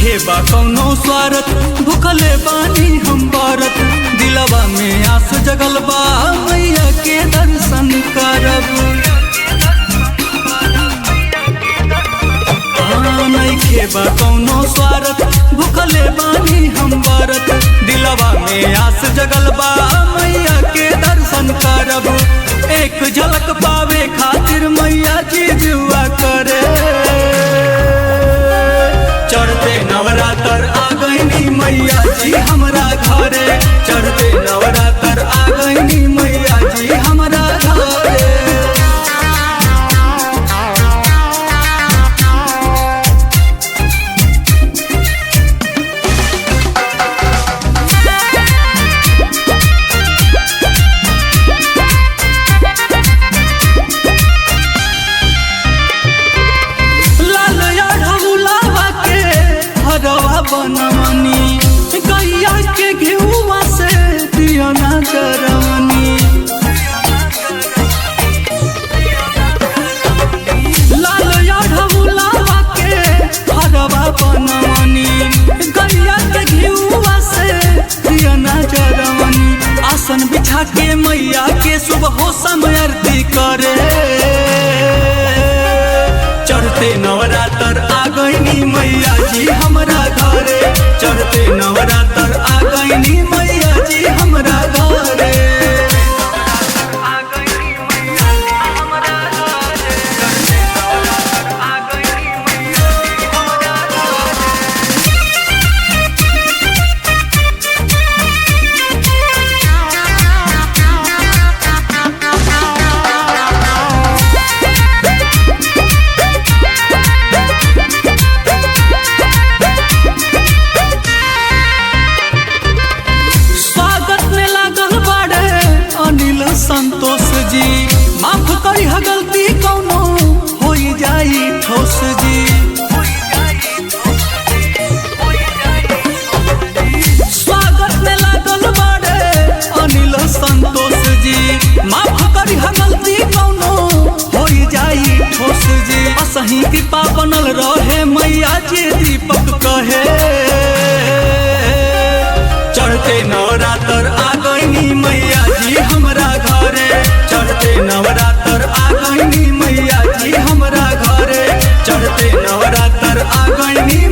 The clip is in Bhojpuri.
नइखे बा कौनो स्वार्थ, भूखले बानी हम व्रत। दिलवा में आस जगल बा मैया के दर्शन करब। नइखे बा कौनो स्वार्थ, भूखले बानी हम व्रत। दिलवा में आस जगल बा मैया के दर्शन करब। एक झलक पावे खातिर मैया जी जुआ करे। चढ़ते नवरात्र आ गईनी मैया जी हमरा घरे। चढ़ते नवरात्र आ गईनी मैया जी हमरा घरे। बनवनी गैया के घेउआ से दिया ना जरवनी। लाल याढ़ौलावा के हरवा बनवनी गैया के घेउआ से दिया ना जरवनी। आसन बिछा के मैया के सुबह समय आरती करे। चढ़ते नवरात्र आ गईनी मैया जी हमरा घरे। चढ़ते नवरात्र आ गईनी मैया जी हमरा घरे। संतोष जी माफ करी गलती कौनो होई जाई ठोस जी। स्वागत में लागल बाड़े अनिल संतोष जी। माफ करी गलती कौनो होई जाई ठोस जी। असही कृपा बनल रहे मैया जी दीपक कहे। चढ़ते नवरात्र आ गईनी मैया जी हमरा घरे। चढ़ते नवरात्र आ गईनी मैया जी हमरा घरे। चढ़ते नवरात्र आ गईनी।